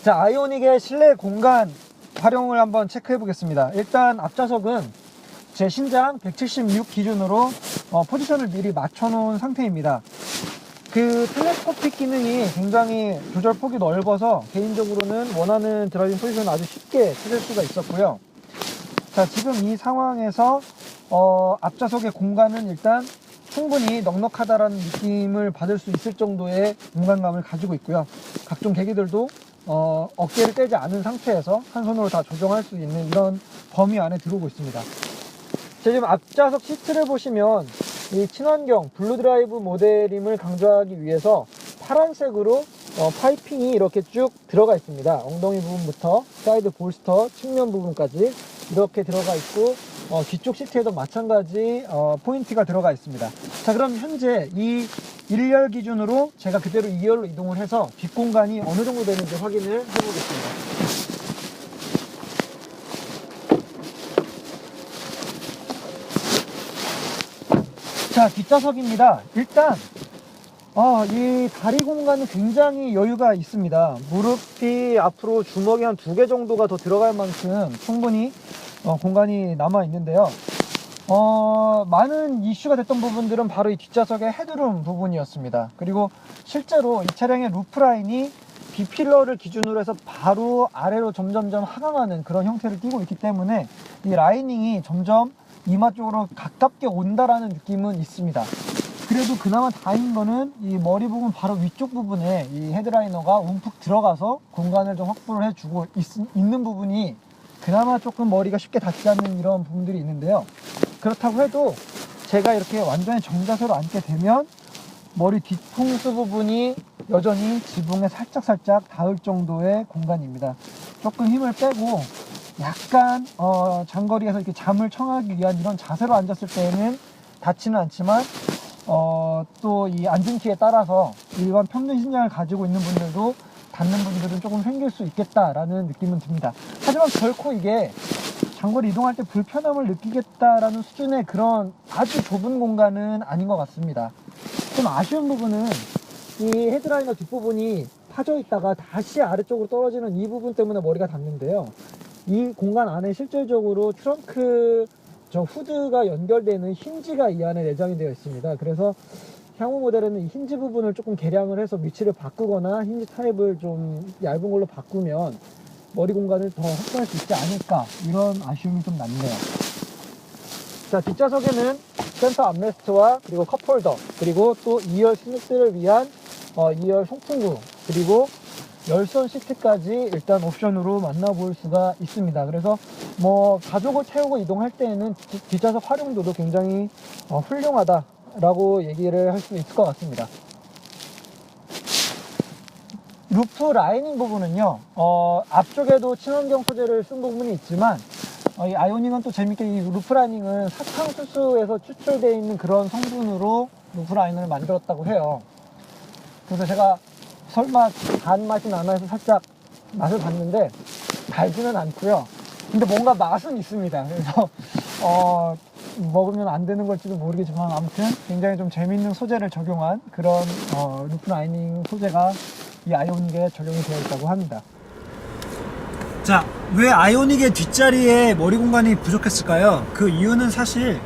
자, 아이오닉의 실내 공간 활용을 한번 체크해 보겠습니다. 일단 앞좌석은 제 신장 176 기준으로 포지션을 미리 맞춰 놓은 상태입니다. 그 텔레스코픽 기능이 굉장히 조절 폭이 넓어서 개인적으로는 원하는 드라이빙 포지션을 아주 쉽게 찾을 수가 있었고요. 자, 지금 이 상황에서 앞좌석의 공간은 일단 충분히 넉넉하다라는 느낌을 받을 수 있을 정도의 공간감을 가지고 있고요. 각종 계기들도 어깨를 떼지 않은 상태에서 한 손으로 다 조정할 수 있는 이런 범위 안에 들어오고 있습니다. 지금 앞좌석 시트를 보시면 이 친환경 블루드라이브 모델임을 강조하기 위해서 파란색으로 파이핑이 이렇게 쭉 들어가 있습니다. 엉덩이 부분부터 사이드 볼스터 측면 부분까지 이렇게 들어가 있고 뒤쪽 시트에도 마찬가지 포인트가 들어가 있습니다. 자, 그럼 현재 이 1열 기준으로 제가 그대로 2열로 이동을 해서 뒷공간이 어느 정도 되는지 확인을 해보겠습니다. 자, 뒷좌석입니다. 일단 이 다리 공간은 굉장히 여유가 있습니다. 무릎이 앞으로 주먹이 한 2개 정도가 더 들어갈 만큼 충분히 공간이 남아 있는데요. 많은 이슈가 됐던 부분들은 바로 이 뒷좌석의 헤드룸 부분이었습니다. 그리고 실제로 이 차량의 루프라인이 B필러를 기준으로 해서 바로 아래로 점점점 하강하는 그런 형태를 띠고 있기 때문에 이 라이닝이 점점 이마 쪽으로 가깝게 온다라는 느낌은 있습니다. 그래도 그나마 다행인 거는 이 머리 부분 바로 위쪽 부분에 이 헤드라이너가 움푹 들어가서 공간을 좀 확보를 해주고 있는 부분이 그나마 조금 머리가 쉽게 닿지 않는 이런 부분들이 있는데요. 그렇다고 해도 제가 이렇게 완전히 정자세로 앉게 되면 머리 뒤통수 부분이 여전히 지붕에 살짝 닿을 정도의 공간입니다. 조금 힘을 빼고 약간 장거리에서 이렇게 잠을 청하기 위한 이런 자세로 앉았을 때는 닿지는 않지만 또 이 앉은 키에 따라서 일반 평균 신장을 가지고 있는 분들도 닿는 분들은 조금 생길 수 있겠다라는 느낌은 듭니다. 하지만 결코 이게 장거리 이동할 때 불편함을 느끼겠다라는 수준의 그런 아주 좁은 공간은 아닌 것 같습니다. 좀 아쉬운 부분은 이 헤드라이너 뒷부분이 파져 있다가 다시 아래쪽으로 떨어지는 이 부분 때문에 머리가 닿는데요. 이 공간 안에 실질적으로 트렁크 후드가 연결되는 힌지가 이 안에 내장이 되어 있습니다. 그래서 향후 모델에는 이 힌지 부분을 조금 개량을 해서 위치를 바꾸거나 힌지 타입을 좀 얇은 걸로 바꾸면 머리 공간을 더 확보할 수 있지 않을까, 이런 아쉬움이 좀 남네요. 자, 뒷좌석에는 센터 암레스트와 그리고 컵홀더, 그리고 또 2열 스낵들을 위한 2열 송풍구, 그리고 열선 시트까지 일단 옵션으로 만나볼 수가 있습니다. 그래서 뭐 가족을 태우고 이동할 때에는 뒷좌석 활용도도 굉장히 훌륭하다라고 얘기를 할 수 있을 것 같습니다. 루프 라이닝 부분은요, 앞쪽에도 친환경 소재를 쓴 부분이 있지만 이 아이오닉은 또 재밌게 이 루프 라이닝은 사탕수수에서 추출되어 있는 그런 성분으로 루프 라이너를 만들었다고 해요. 그래서 제가 설마 단 맛이 나나 해서 살짝 맛을 봤는데 달지는 않고요. 근데 뭔가 맛은 있습니다. 그래서 먹으면 안 되는 걸지도 모르겠지만 아무튼 굉장히 좀 재밌는 소재를 적용한 그런 루프 라이닝 소재가 이 아이오닉에 적용이 되어 있다고 합니다. 자, 왜 아이오닉의 뒷자리에 머리 공간이 부족했을까요? 그 이유는 사실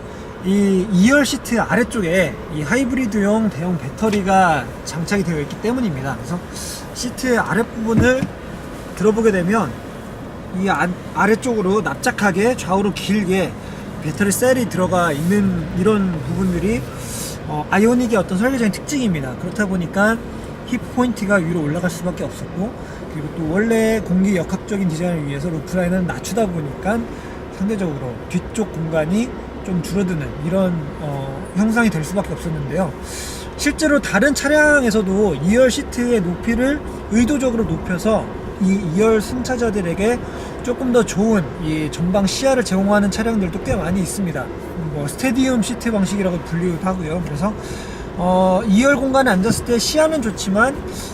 이 2열 시트 아래쪽에 이 하이브리드용 대형 배터리가 장착이 되어 있기 때문입니다. 그래서 시트 아랫부분을 들어보게 되면 이 아래쪽으로 납작하게 좌우로 길게 배터리 셀이 들어가 있는 이런 부분들이 아이오닉의 어떤 설계적인 특징입니다. 그렇다 보니까 힙 포인트가 위로 올라갈 수밖에 없었고, 그리고 또 원래 공기 역학적인 디자인을 위해서 루프라인은 낮추다 보니까 상대적으로 뒤쪽 공간이 좀 줄어드는 이런 형상이 될 수밖에 없었는데요. 실제로 다른 차량에서도 2열 시트의 높이를 의도적으로 높여서 이 2열 승차자들에게 조금 더 좋은 이 전방 시야를 제공하는 차량들도 꽤 많이 있습니다. 뭐 스테디움 시트 방식이라고 불리기도 하고요. 그래서 2열 공간에 앉았을 때 시야는 좋지만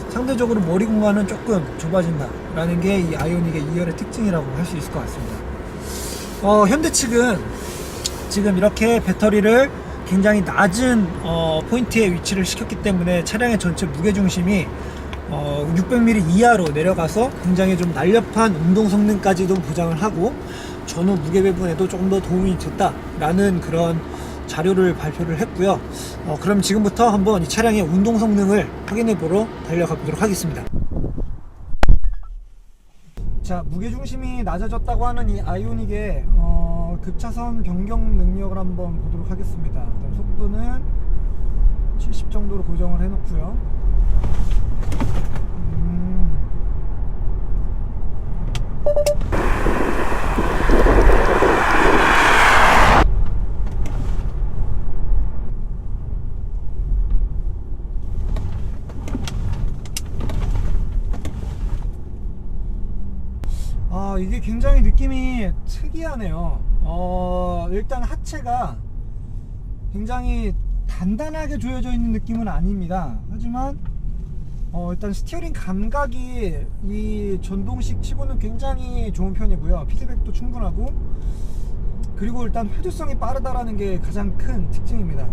상대적으로 머리 공간은 조금 좁아진다 라는 게 이 아이오닉의 2열의 특징이라고 할 수 있을 것 같습니다. 현대 측은 지금 이렇게 배터리를 굉장히 낮은 포인트에 위치를 시켰기 때문에 차량의 전체 무게중심이 600mm 이하로 내려가서 굉장히 좀 날렵한 운동 성능까지도 보장을 하고 전후 무게 배분에도 조금 더 도움이 됐다라는 그런 자료를 발표를 했고요. 그럼 지금부터 한번 이 차량의 운동 성능을 확인해 보러 달려가 보도록 하겠습니다. 자, 무게중심이 낮아졌다고 하는 이 아이오닉의 급차선 변경 능력을 한번 보도록 하겠습니다. 속도는 70 정도로 고정을 해 놓고요. 이게 굉장히 느낌이 특이하네요. 일단 하체가 굉장히 단단하게 조여져 있는 느낌은 아닙니다. 하지만 일단 스티어링 감각이 이 전동식 치고는 굉장히 좋은 편이고요. 피드백도 충분하고, 그리고 일단 회전성이 빠르다라는 게 가장 큰 특징입니다.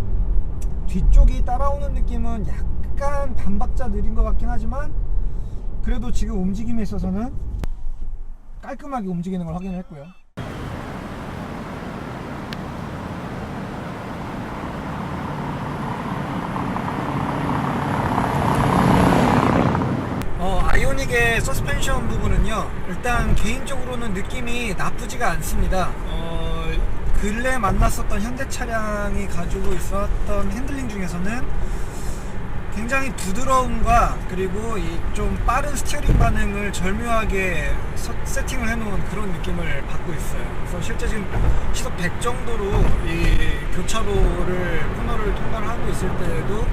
뒤쪽이 따라오는 느낌은 약간 반박자 느린 것 같긴 하지만 그래도 지금 움직임에 있어서는 깔끔하게 움직이는 걸 확인을 했고요. 아이오닉의 서스펜션 부분은요, 일단 개인적으로는 느낌이 나쁘지가 않습니다. 근래 만났었던 현대 차량이 가지고 있었던 핸들링 중에서는 굉장히 부드러움과 그리고 이 좀 빠른 스티어링 반응을 절묘하게 세팅을 해놓은 그런 느낌을 받고 있어요. 그래서 실제 지금 시속 100 정도로 이 교차로를 코너를 통과를 하고 있을 때에도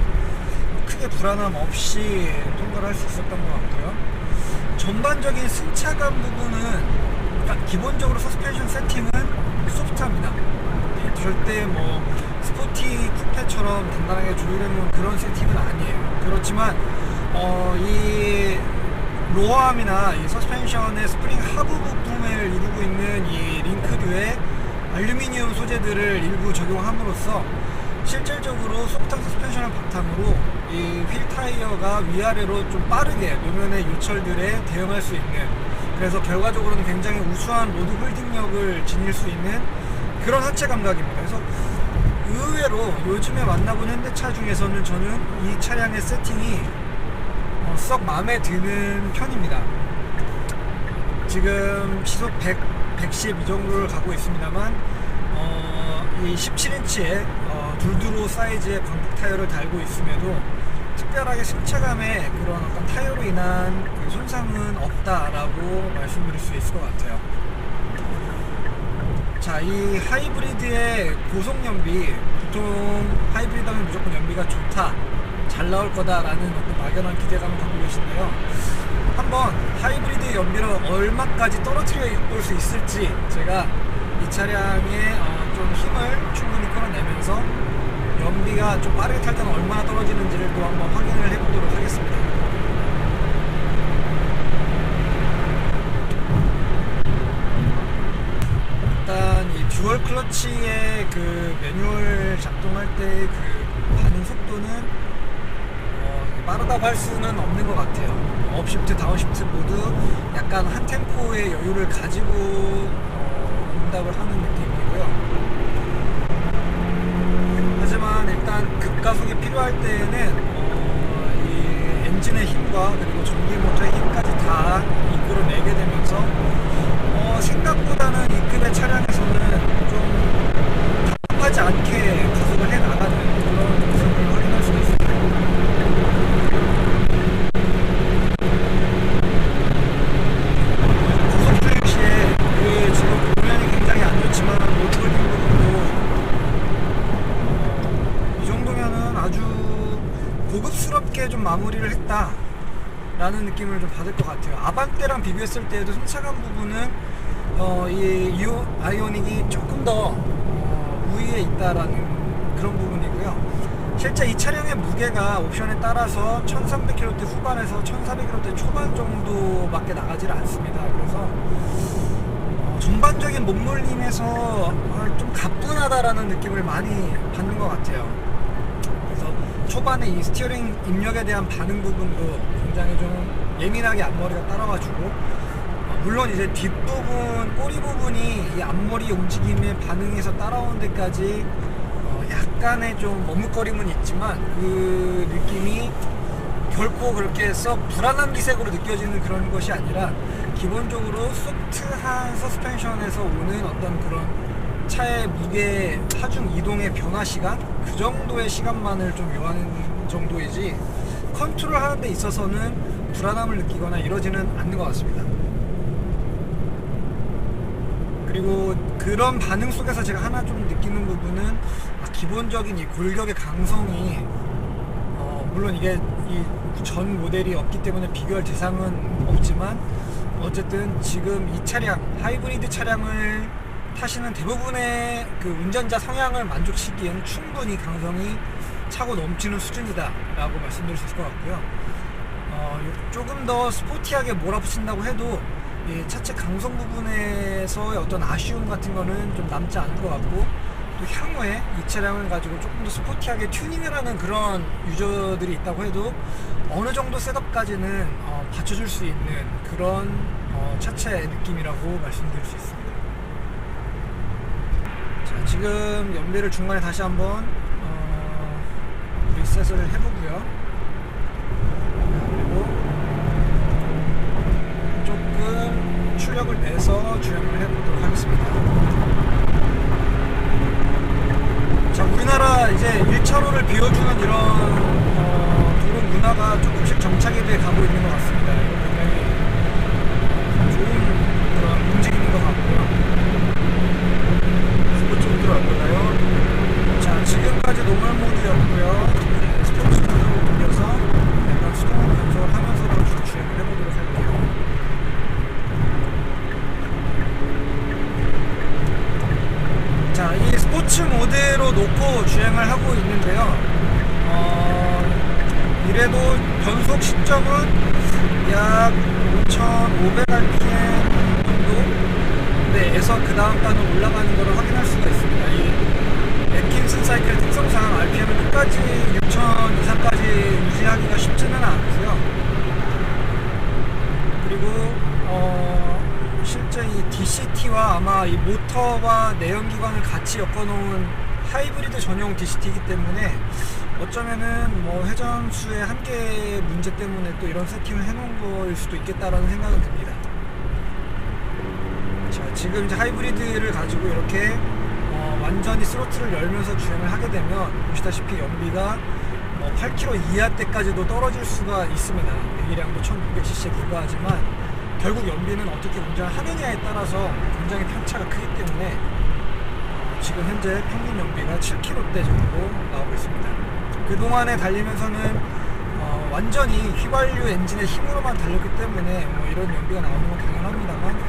크게 불안함 없이 통과를 할 수 있었던 것 같고요. 전반적인 승차감 부분은 기본적으로 서스펜션 세팅은 소프트합니다. 절대 뭐 스포티 쿠페처럼 단단하게 조율해놓은 그런 세팅은 아니에요. 그렇지만 이 로어암이나 이 서스펜션의 스프링 하부 부품을 이루고 있는 이 링크류의 알루미늄 소재들을 일부 적용함으로써 실질적으로 소프트한 서스펜션을 바탕으로 이 휠 타이어가 위아래로 좀 빠르게 노면의 요철들에 대응할 수 있는, 그래서 결과적으로는 굉장히 우수한 로드 홀딩력을 지닐 수 있는 그런 하체 감각입니다. 그래서 의외로 요즘에 만나본 현대차 중에서는 저는 이 차량의 세팅이 썩 마음에 드는 편입니다. 지금 시속 100, 110 이 정도를 가고 있습니다만 이 17인치의 둘두로 사이즈의 광폭 타이어를 달고 있음에도 특별하게 승차감에 그런 어떤 타이어로 인한 그 손상은 없다라고 말씀드릴 수 있을 것 같아요. 자, 이 하이브리드의 고속 연비, 보통 하이브리드 하면 무조건 연비가 좋다, 잘 나올 거다라는 어떤 막연한 기대감을 갖고 계신데요. 한번 하이브리드 연비를 얼마까지 떨어뜨려 볼 수 있을지 제가 이 차량의 좀 힘을 충분히 끌어내면서 연비가 좀 빠르게 탈 때는 얼마나 떨어지는지를 또 한번 확인을 해보도록 하겠습니다. 일단 이 듀얼 클러치의 그 매뉴얼 작동할 때 그 반응 속도는 빠르다고 할 수는 없는 것 같아요. 업시프트, 다운시프트 모두 약간 한 템포의 여유를 가지고 응답을 하는 느낌이고요. 하지만 일단 급가속이 필요할 때에는 이 엔진의 힘과 그리고 전기 모터의 힘까지 다 이끌어내게 되면서 생각보다는 이 급의 차량에서는 좀 답답하지 않게 가속을 해나가는 그런 모습을 확인할 수 있습니다. 고속 주행 시에 그 지금 보면이 굉장히 안 좋지만 로드 홀딩 부분도 이 정도면은 아주 고급스럽게 좀 마무리를 했다 라는 느낌을 좀 받을 것 같아요. 아반떼랑 비교했을 때에도 승차감 부분은 이 아이오닉이 조금 더 우위에 있다라는 그런 부분이고요. 실제 이 차량의 무게가 옵션에 따라서 1300kg대 후반에서 1400kg대 초반 정도밖에 나가질 않습니다. 그래서 전반적인 몸놀림에서 좀 가뿐하다라는 느낌을 많이 받는 것 같아요. 그래서 초반에 이 스티어링 입력에 대한 반응 부분도 굉장히 좀 예민하게 앞머리가 따라와주고, 물론 이제 뒷부분, 꼬리 부분이 이 앞머리 움직임에 반응해서 따라오는 데까지 약간의 좀 머뭇거림은 있지만 그 느낌이 결코 그렇게 썩 불안한 기색으로 느껴지는 그런 것이 아니라 기본적으로 소프트한 서스펜션에서 오는 어떤 그런 차의 무게, 하중 이동의 변화 시간, 그 정도의 시간만을 좀 요하는 정도이지 컨트롤 하는 데 있어서는 불안함을 느끼거나 이러지는 않는 것 같습니다. 그리고 그런 반응 속에서 제가 하나 좀 느끼는 부분은 기본적인 이 골격의 강성이 물론 이게 이 전 모델이 없기 때문에 비교할 대상은 없지만 어쨌든 지금 이 차량, 하이브리드 차량을 타시는 대부분의 그 운전자 성향을 만족시키기에는 충분히 강성이 차고 넘치는 수준이다 라고 말씀드릴 수 있을 것 같고요. 조금 더 스포티하게 몰아붙인다고 해도 이 차체 강성 부분에서의 어떤 아쉬움 같은 거는 좀 남지 않을 것 같고, 또 향후에 이 차량을 가지고 조금 더 스포티하게 튜닝을 하는 그런 유저들이 있다고 해도 어느 정도 셋업까지는 받쳐줄 수 있는 그런 차체 느낌이라고 말씀드릴 수 있습니다. 자, 지금 연비를 중간에 다시 한번 리셋을 해보고요. 그리고 조금 출력을 내서 주행을 해보도록 하겠습니다. 자, 우리나라 이제 1차로를 비워주는 이런 도로 문화가 조금씩 정착이 돼 가고 있는 것 같습니다. 이거 굉장히 좋은 그런 움직임인 것 같고요. 스포츠 모드로 바꿀까요? 자, 지금까지 노멀 모드였고요. 스포츠 모드로 옮겨서 약간 수동 변속을 하면서도 주행을 해보도록 할게요. 자, 이 스포츠 모드로 놓고 주행을 하고 있는데요. 이래도 변속 시점은 약 5,500rpm 정도에서 그 다음 단을 올라가는 것을 확인할 수가 있습니다. 이 애킨슨 사이클 특성상 RPM을 끝까지 6,000 이상까지 유지하기가 쉽지는 않고요. 그리고 실제 이 DCT와 아마 이 모터와 내연기관을 같이 엮어놓은 하이브리드 전용 DCT이기 때문에 어쩌면은 뭐 회전수의 한계 문제 때문에 또 이런 세팅을 해놓은 거일 수도 있겠다라는 생각은 듭니다. 자, 지금 이제 하이브리드를 가지고 이렇게 완전히 스로틀을 열면서 주행을 하게 되면 보시다시피 연비가 8km 이하대까지도 떨어질 수가 있습니다. 배기량도 1600cc에 불과하지만 결국 연비는 어떻게 운전하느냐에 따라서 굉장히 편차가 크기 때문에 지금 현재 평균 연비가 7km대 정도 나오고 있습니다. 그동안에 달리면서는 완전히 휘발유 엔진의 힘으로만 달렸기 때문에 뭐 이런 연비가 나오는 건 당연합니다만,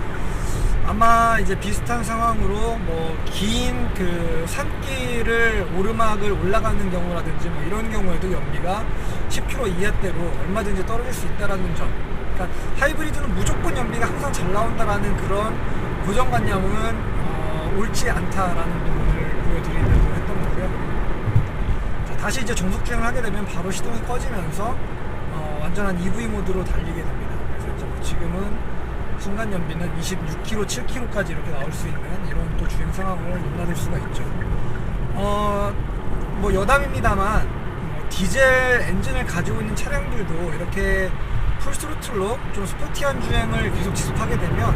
아마 이제 비슷한 상황으로 뭐 긴 그 산길을 오르막을 올라가는 경우라든지 뭐 이런 경우에도 연비가 10km 이하대로 얼마든지 떨어질 수 있다라는 점. 그러니까 하이브리드는 무조건 연비가 항상 잘 나온다라는 그런 고정관념은 옳지 않다라는 부분을 보여드리려고 했던 거고요. 자, 다시 이제 정속 주행을 하게 되면 바로 시동이 꺼지면서 완전한 EV 모드로 달리게 됩니다. 그래서 지금은 순간 연비는 26km, 7km까지 이렇게 나올 수 있는 이런 또 주행 상황을 넘나들 수가 있죠. 뭐 여담입니다만 디젤 엔진을 가지고 있는 차량들도 이렇게 풀스로틀로 좀 스포티한 주행을 계속 지속하게 되면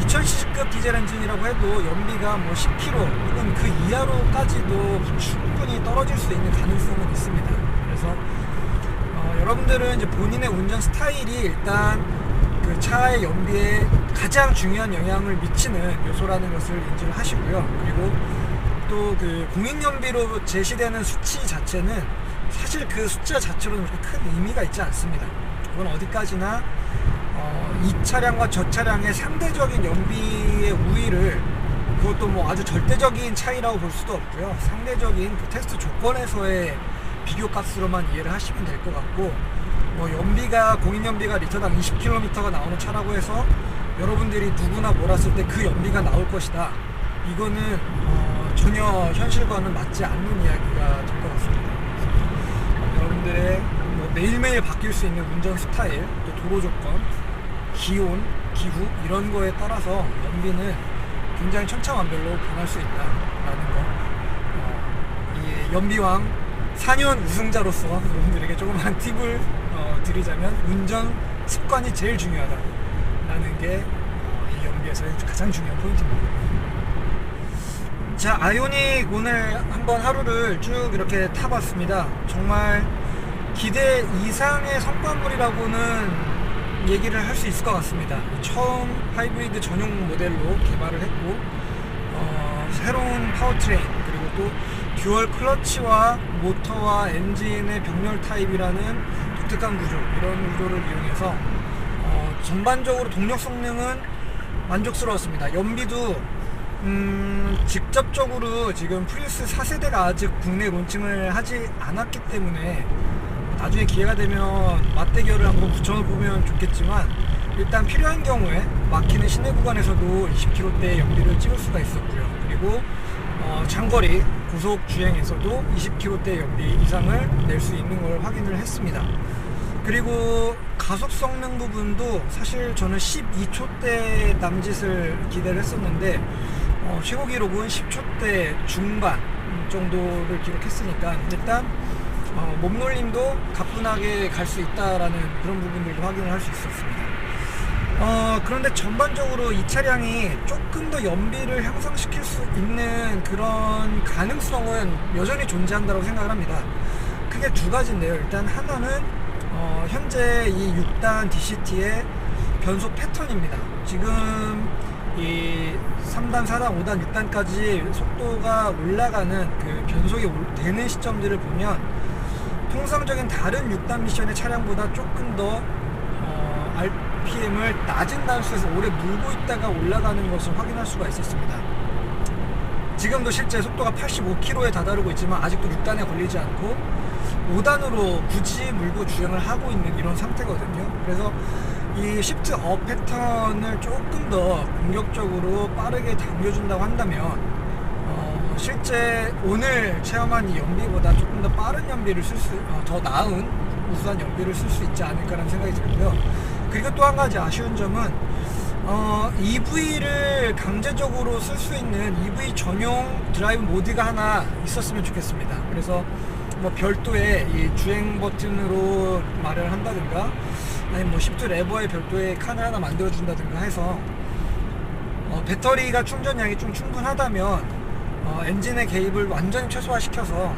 2000cc급 디젤 엔진이라고 해도 연비가 뭐 10km 혹은 그 이하로까지도 충분히 떨어질 수 있는 가능성은 있습니다. 그래서 여러분들은 이제 본인의 운전 스타일이 일단 그 차의 연비에 가장 중요한 영향을 미치는 요소라는 것을 인지를 하시고요. 그리고 또 그 공익연비로 제시되는 수치 자체는 사실 그 숫자 자체로는 그렇게 큰 의미가 있지 않습니다. 그건 어디까지나 이 차량과 저 차량의 상대적인 연비의 우위를, 그것도 뭐 아주 절대적인 차이라고 볼 수도 없고요. 상대적인 그 테스트 조건에서의 비교값으로만 이해를 하시면 될 것 같고, 뭐 연비가 공인연비가 리터당 20km가 나오는 차라고 해서 여러분들이 누구나 몰았을 때 그 연비가 나올 것이다, 이거는 전혀 현실과는 맞지 않는 이야기가 될 것 같습니다. 여러분들의 뭐 매일매일 바뀔 수 있는 운전 스타일, 또 도로 조건, 기온, 기후 이런 거에 따라서 연비는 굉장히 천차만별로 변할 수 있다라는 거. 이 연비왕 4년 우승자로서 여러분들에게 조그만 팁을 드리자면 운전 습관이 제일 중요하다라는 게 이 연비에서의 가장 중요한 포인트입니다. 자, 아이오닉 오늘 한번 하루를 쭉 이렇게 타봤습니다. 정말 기대 이상의 성과물이라고는 얘기를 할 수 있을 것 같습니다. 처음 하이브리드 전용 모델로 개발을 했고 새로운 파워트레인, 그리고 또 듀얼 클러치와 모터와 엔진의 병렬 타입이라는 독특한 구조, 이런 구조를 이용해서 전반적으로 동력 성능은 만족스러웠습니다. 연비도 직접적으로 지금 프리우스 4세대가 아직 국내 론칭을 하지 않았기 때문에 나중에 기회가 되면 맞대결을 한번 붙여보면 좋겠지만, 일단 필요한 경우에 막히는 시내 구간에서도 20km대의 연비를 찍을 수가 있었고요. 그리고 장거리 고속 주행에서도 20km대 연비 이상을 낼 수 있는 걸 확인을 했습니다. 그리고 가속 성능 부분도 사실 저는 12초대 남짓을 기대를 했었는데 최고 기록은 10초대 중반 정도를 기록했으니까 일단 몸놀림도 가뿐하게 갈 수 있다라는 그런 부분들도 확인을 할 수 있었습니다. 그런데 전반적으로 이 차량이 조금 더 연비를 향상시킬 수 있는 그런 가능성은 여전히 존재한다고 생각을 합니다. 크게 두 가지인데요. 일단 하나는 현재 이 6단 DCT의 변속 패턴입니다. 지금 이 3단, 4단, 5단, 6단까지 속도가 올라가는 그 변속이 되는 시점들을 보면 통상적인 다른 6단 미션의 차량보다 조금 더 RPM을 낮은 단수에서 오래 물고 있다가 올라가는 것을 확인할 수가 있었습니다. 지금도 실제 속도가 85km에 다다르고 있지만 아직도 6단에 걸리지 않고 5단으로 굳이 물고 주행을 하고 있는 이런 상태거든요. 그래서 이 시프트 업 패턴을 조금 더 공격적으로 빠르게 당겨준다고 한다면 실제 오늘 체험한 이 연비보다 조금 더 빠른 연비를 더 나은 우수한 연비를 쓸 수 있지 않을까라는 생각이 들고요. 그리고 또 한 가지 아쉬운 점은 EV를 강제적으로 쓸 수 있는 EV 전용 드라이브 모드가 하나 있었으면 좋겠습니다. 그래서 뭐 별도의 이 주행 버튼으로 말을 한다든가, 아니면 뭐 시프트 레버에 별도의 칸을 하나 만들어 준다든가 해서 배터리가 충전량이 좀 충분하다면 엔진의 개입을 완전히 최소화시켜서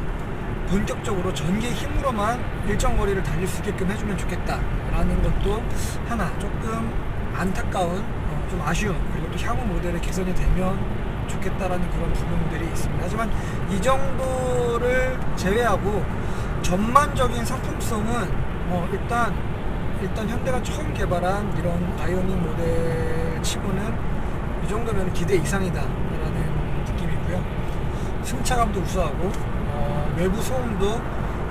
본격적으로 전기 힘으로만 일정 거리를 달릴 수 있게끔 해주면 좋겠다라는 것도 하나 조금 안타까운, 좀 아쉬운, 그리고 또 향후 모델의 개선이 되면 좋겠다라는 그런 부분들이 있습니다. 하지만 이 정도를 제외하고 전반적인 상품성은 일단 현대가 처음 개발한 이런 아이오닉 모델 치고는 이 정도면 기대 이상이다라는 느낌이고요. 승차감도 우수하고 외부 소음도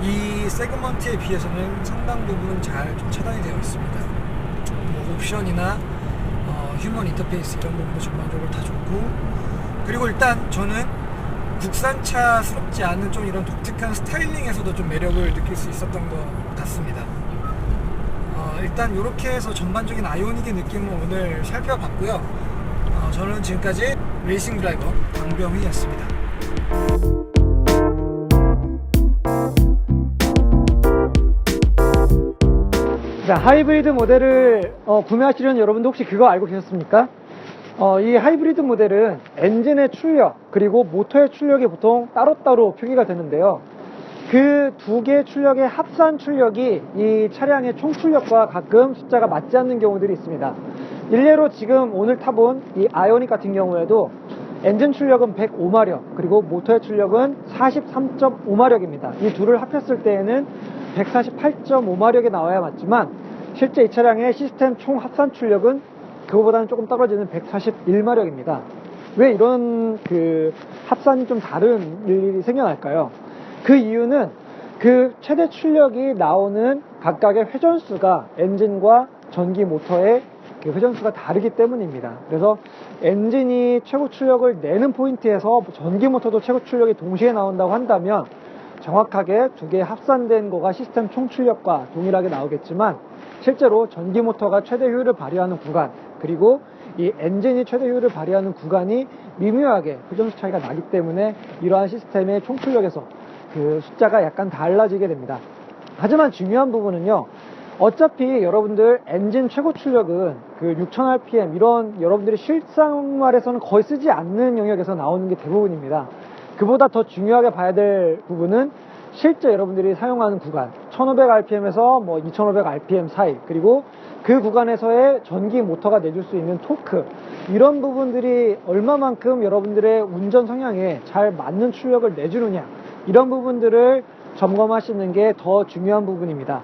이 세그먼트에 비해서는 상당 부분 잘 좀 차단이 되어 있습니다. 뭐 옵션이나 휴먼 인터페이스 이런 부분도 전반적으로 다 좋고, 그리고 일단 저는 국산차스럽지 않은 좀 이런 독특한 스타일링에서도 좀 매력을 느낄 수 있었던 것 같습니다. 일단 이렇게 해서 전반적인 아이오닉의 느낌을 오늘 살펴봤고요. 저는 지금까지 레이싱 드라이버 강병희였습니다. 자, 하이브리드 모델을 구매하시려는 여러분도 혹시 그거 알고 계셨습니까? 이 하이브리드 모델은 엔진의 출력 그리고 모터의 출력이 보통 따로따로 표기가 되는데요. 그 두 개의 출력의 합산 출력이 이 차량의 총 출력과 가끔 숫자가 맞지 않는 경우들이 있습니다. 일례로 지금 오늘 타본 이 아이오닉 같은 경우에도 엔진 출력은 105마력 그리고 모터의 출력은 43.5마력입니다. 이 둘을 합했을 때에는 148.5마력이 나와야 맞지만 실제 이 차량의 시스템 총 합산 출력은 그거보다는 조금 떨어지는 141마력입니다. 왜 이런 합산이 좀 다른 일이 생겨날까요? 그 이유는 그 최대 출력이 나오는 각각의 회전수가 엔진과 전기 모터의 그 회전수가 다르기 때문입니다. 그래서 엔진이 최고 출력을 내는 포인트에서 전기 모터도 최고 출력이 동시에 나온다고 한다면 정확하게 두 개 합산된 거가 시스템 총 출력과 동일하게 나오겠지만 실제로 전기 모터가 최대 효율을 발휘하는 구간, 그리고 이 엔진이 최대 효율을 발휘하는 구간이 미묘하게 회전수 차이가 나기 때문에 이러한 시스템의 총 출력에서 그 숫자가 약간 달라지게 됩니다. 하지만 중요한 부분은요, 어차피 여러분들 엔진 최고 출력은 그 6000rpm 이런 여러분들이 실생활에서는 거의 쓰지 않는 영역에서 나오는 게 대부분입니다. 그보다 더 중요하게 봐야 될 부분은 실제 여러분들이 사용하는 구간 1500rpm에서 뭐 2500rpm 사이, 그리고 그 구간에서의 전기 모터가 내줄 수 있는 토크, 이런 부분들이 얼마만큼 여러분들의 운전 성향에 잘 맞는 출력을 내주느냐, 이런 부분들을 점검하시는 게 더 중요한 부분입니다.